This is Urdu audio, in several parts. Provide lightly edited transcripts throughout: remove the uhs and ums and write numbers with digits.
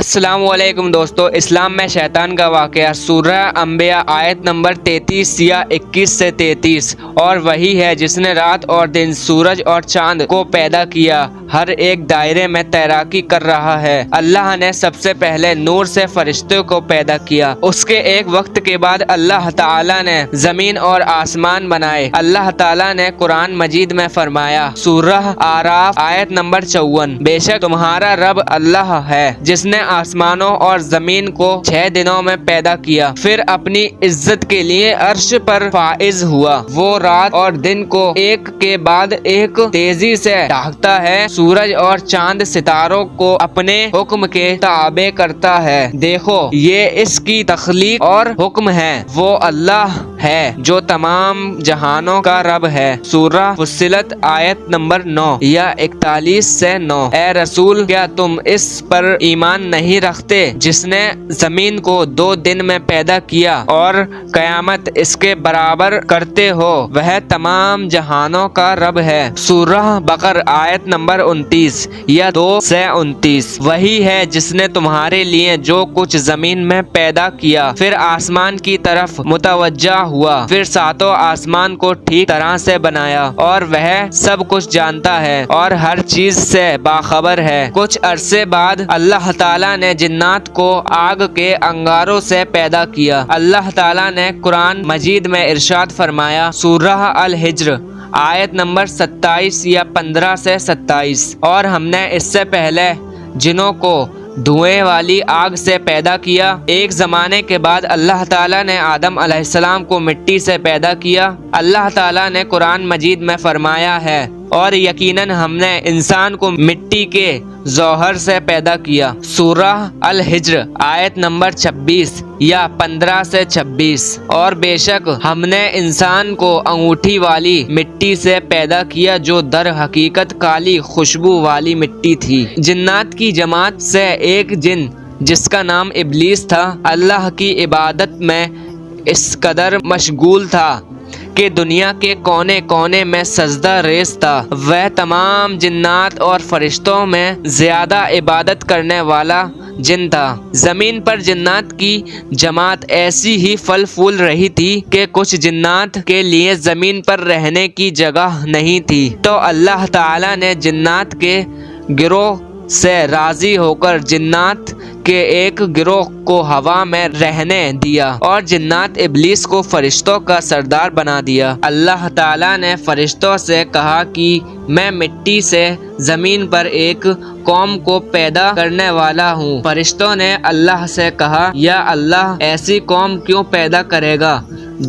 السلام علیکم دوستو، اسلام میں شیطان کا واقعہ سورہ انبیاء آیت نمبر 33 یا 21 سے 33۔ اور وہی ہے جس نے رات اور دن، سورج اور چاند کو پیدا کیا، ہر ایک دائرے میں تیراکی کر رہا ہے۔ اللہ نے سب سے پہلے نور سے فرشتوں کو پیدا کیا، اس کے ایک وقت کے بعد اللہ تعالیٰ نے زمین اور آسمان بنائے۔ اللہ تعالیٰ نے قرآن مجید میں فرمایا، سورہ اعراف آیت نمبر 54، بے شک تمہارا رب اللہ ہے جس نے آسمانوں اور زمین کو 6 دنوں میں پیدا کیا، پھر اپنی عزت کے لیے عرش پر فائز ہوا۔ وہ رات اور دن کو ایک کے بعد ایک تیزی سے ڈھانپتا ہے، سورج اور چاند ستاروں کو اپنے حکم کے تابع کرتا ہے۔ دیکھو، یہ اس کی تخلیق اور حکم ہے۔ وہ اللہ ہے جو تمام جہانوں کا رب ہے۔ سورہ فصلت آیت نمبر 9 یا 41 سے 9۔ اے رسول، کیا تم اس پر ایمان نہیں رکھتے جس نے زمین کو 2 دن میں پیدا کیا اور قیامت اس کے برابر کرتے ہو؟ وہ تمام جہانوں کا رب ہے۔ سورہ بقرہ آیت نمبر 29 یا 2 سے 29۔ وہی ہے جس نے تمہارے لیے جو کچھ زمین میں پیدا کیا، پھر آسمان کی طرف متوجہ ہوا، پھر 7 آسمان کو ٹھیک طرح سے بنایا، اور وہ سب کچھ جانتا ہے اور ہر چیز سے باخبر ہے۔ کچھ عرصے بعد اللہ تعالیٰ نے جنات کو آگ کے انگاروں سے پیدا کیا۔ اللہ تعالیٰ نے قرآن مجید میں ارشاد فرمایا، سورہ الحجر آیت نمبر 27 یا 15 سے 27، اور ہم نے اس سے پہلے جنوں کو دھوئیں والی آگ سے پیدا کیا۔ ایک زمانے کے بعد اللہ تعالیٰ نے آدم علیہ السلام کو مٹی سے پیدا کیا۔ اللہ تعالیٰ نے قرآن مجید میں فرمایا ہے، اور یقیناً ہم نے انسان کو مٹی کے جوہر سے پیدا کیا۔ سورہ الحجر آیت نمبر 26 یا 15 سے 26۔ اور بے شک ہم نے انسان کو انگوٹھی والی مٹی سے پیدا کیا جو در حقیقت کالی خوشبو والی مٹی تھی۔ جنات کی جماعت سے ایک جن جس کا نام ابلیس تھا، اللہ کی عبادت میں اس قدر مشغول تھا کہ دنیا کے کونے کونے میں سجدہ ریز تھا۔ وہ تمام جنات اور فرشتوں میں زیادہ عبادت کرنے والا جن تھا۔ زمین پر جنات کی جماعت ایسی ہی پھل پھول رہی تھی کہ کچھ جنات کے لیے زمین پر رہنے کی جگہ نہیں تھی، تو اللہ تعالیٰ نے جنات کے گروہ سے راضی ہو کر جنات کے ایک گروہ کو ہوا میں رہنے دیا، اور جنات ابلیس کو فرشتوں کا سردار بنا دیا۔ اللہ تعالیٰ نے فرشتوں سے کہا کہ میں مٹی سے زمین پر ایک قوم کو پیدا کرنے والا ہوں۔ فرشتوں نے اللہ سے کہا، یا اللہ، ایسی قوم کیوں پیدا کرے گا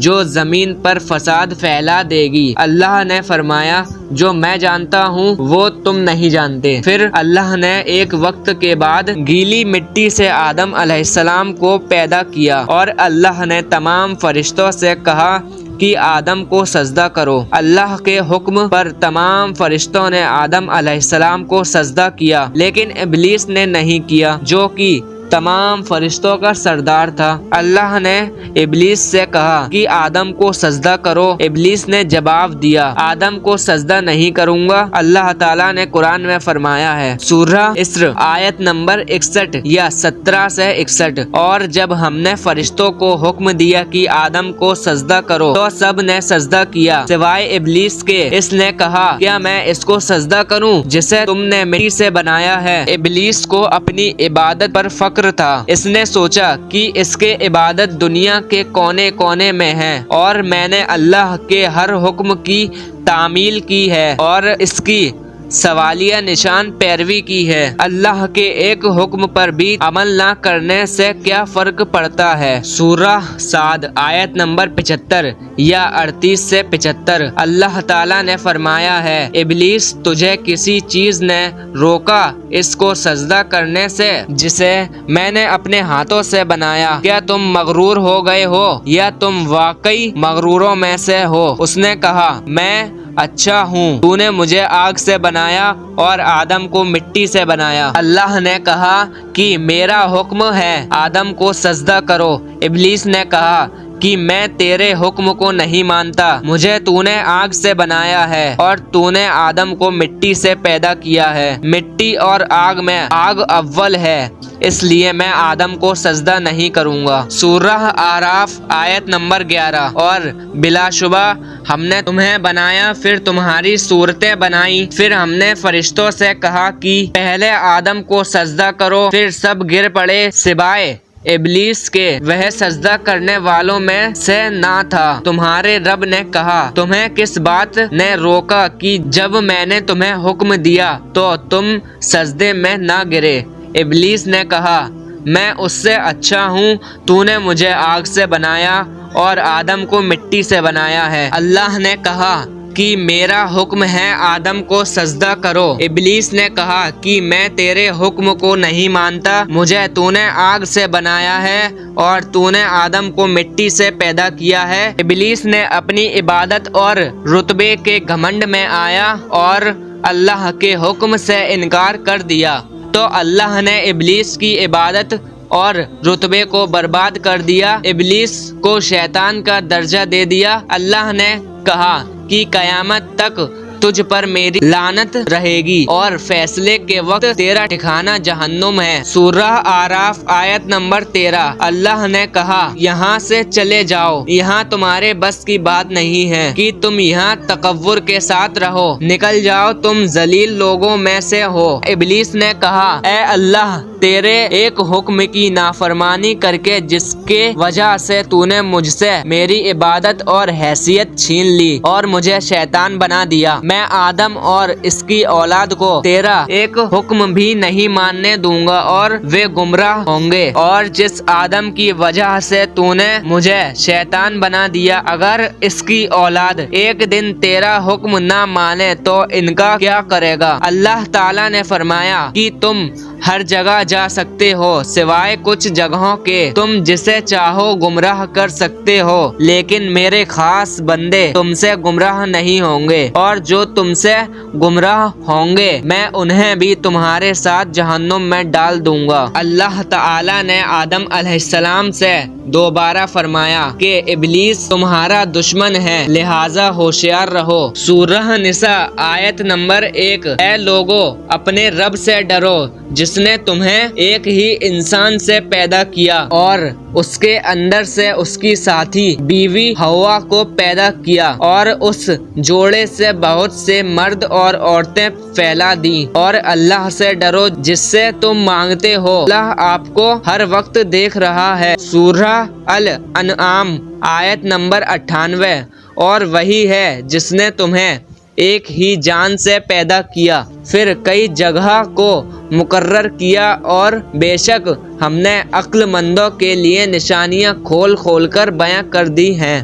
جو زمین پر فساد پھیلا دے گی؟ اللہ نے فرمایا، جو میں جانتا ہوں وہ تم نہیں جانتے۔ پھر اللہ نے ایک وقت کے بعد گیلی مٹی سے آدم علیہ السلام کو پیدا کیا، اور اللہ نے تمام فرشتوں سے کہا کہ آدم کو سجدہ کرو۔ اللہ کے حکم پر تمام فرشتوں نے آدم علیہ السلام کو سجدہ کیا، لیکن ابلیس نے نہیں کیا جو کہ تمام فرشتوں کا سردار تھا۔ اللہ نے ابلیس سے کہا کہ آدم کو سجدہ کرو۔ ابلیس نے جواب دیا، آدم کو سجدہ نہیں کروں گا۔ اللہ تعالیٰ نے قرآن میں فرمایا ہے، سورہ اسراء آیت نمبر 61 یا 17 سے 61، اور جب ہم نے فرشتوں کو حکم دیا کہ آدم کو سجدہ کرو تو سب نے سجدہ کیا سوائے ابلیس کے۔ اس نے کہا، کیا میں اس کو سجدہ کروں جسے تم نے مٹی سے بنایا ہے؟ ابلیس کو اپنی عبادت پر فخر تھا۔ اس نے سوچا کہ اس کے عبادت دنیا کے کونے کونے میں ہے، اور میں نے اللہ کے ہر حکم کی تعمیل کی ہے اور اس کی سوالیہ نشان پیروی کی ہے۔ اللہ کے ایک حکم پر بھی عمل نہ کرنے سے کیا فرق پڑتا ہے؟ سورہ صاد آیت نمبر 75 یا 38 سے 75۔ اللہ تعالیٰ نے فرمایا ہے، ابلیس، تجھے کسی چیز نے روکا اس کو سجدہ کرنے سے جسے میں نے اپنے ہاتھوں سے بنایا؟ کیا تم مغرور ہو گئے ہو یا تم واقعی مغروروں میں سے ہو؟ اس نے کہا، میں اچھا ہوں، تو نے مجھے آگ سے بنایا اور آدم کو مٹی سے بنایا۔ اللہ نے کہا کہ میرا حکم ہے آدم کو سجدہ کرو۔ ابلیس نے کہا کہ میں تیرے حکم کو نہیں مانتا، مجھے تو نے آگ سے بنایا ہے اور تو نے آدم کو مٹی سے پیدا کیا ہے، مٹی اور آگ میں آگ اول ہے، اس لیے میں آدم کو سجدہ نہیں کروں گا۔ سورہ اعراف آیت نمبر 11۔ اور بلا شبہ ہم نے تمہیں بنایا، پھر تمہاری صورتیں بنائی، پھر ہم نے فرشتوں سے کہا کہ پہلے آدم کو سجدہ کرو، پھر سب گر پڑے سوائے ابلیس کے، وہ سجدہ کرنے والوں میں سے نہ تھا۔ تمہارے رب نے کہا، تمہیں کس بات نے روکا کہ جب میں نے تمہیں حکم دیا تو تم سجدے میں نہ گرے؟ ابلیس نے کہا، میں اس سے اچھا ہوں، تو نے مجھے آگ سے بنایا اور آدم کو مٹی سے بنایا ہے۔ اللہ نے کہا کہ میرا حکم ہے آدم کو سجدہ کرو۔ ابلیس نے کہا کہ میں تیرے حکم کو نہیں مانتا، مجھے تو نے آگ سے بنایا ہے اور تو نے آدم کو مٹی سے پیدا کیا ہے۔ ابلیس نے اپنی عبادت اور رتبے کے گھمنڈ میں آیا اور اللہ کے حکم سے انکار کر دیا، تو اللہ نے ابلیس کی عبادت اور رتبے کو برباد کر دیا، ابلیس کو شیطان کا درجہ دے دیا۔ اللہ نے کہا کہ قیامت تک تجھ پر میری لعنت رہے گی اور فیصلے کے وقت تیرا ٹھکانہ جہنم ہے۔ سورہ اعراف آیت نمبر 13۔ اللہ نے کہا، یہاں سے چلے جاؤ، یہاں تمہارے بس کی بات نہیں ہے کہ تم یہاں تکبر کے ساتھ رہو، نکل جاؤ، تم ذلیل لوگوں میں سے ہو۔ ابلیس نے کہا، اے اللہ، تیرے ایک حکم کی نافرمانی کر کے جس کے وجہ سے تو نے مجھ سے میری عبادت اور حیثیت چھین لی اور مجھے شیطان بنا دیا، میں آدم اور اس کی اولاد کو تیرا ایک حکم بھی نہیں ماننے دوں گا اور وہ گمراہ ہوں گے۔ اور جس آدم کی وجہ سے تو نے مجھے شیطان بنا دیا، اگر اس کی اولاد ایک دن تیرا حکم نہ مانے تو ان کا کیا کرے گا؟ اللہ تعالیٰ نے فرمایا کہ تم ہر جگہ جا سکتے ہو سوائے کچھ جگہوں کے، تم جسے چاہو گمراہ کر سکتے ہو، لیکن میرے خاص بندے تم سے گمراہ نہیں ہوں گے، اور جو تم سے گمراہ ہوں گے میں انہیں بھی تمہارے ساتھ جہنم میں ڈال دوں گا۔ اللہ تعالیٰ نے آدم علیہ السلام سے دوبارہ فرمایا کہ ابلیس تمہارا دشمن ہے، لہٰذا ہوشیار رہو۔ سورہ نساء آیت نمبر 1۔ اے لوگو، اپنے رب سے ڈرو جس نے تمہیں ایک ہی انسان سے پیدا کیا اور اس کے اندر سے اس کی ساتھی بیوی حوا کو پیدا کیا، اور اس جوڑے سے بہت سے مرد اور عورتیں پھیلا دی، اور اللہ سے ڈرو جس سے تم مانگتے ہو، اللہ آپ کو ہر وقت دیکھ رہا ہے۔ سورہ الانعام آیت نمبر 98۔ اور وہی ہے جس نے تمہیں ایک ہی جان سے پیدا کیا، پھر کئی جگہ کو مقرر کیا، اور بے شک ہم نے عقل مندوں کے لیے نشانیاں کھول کھول کر بیان کر دی ہیں۔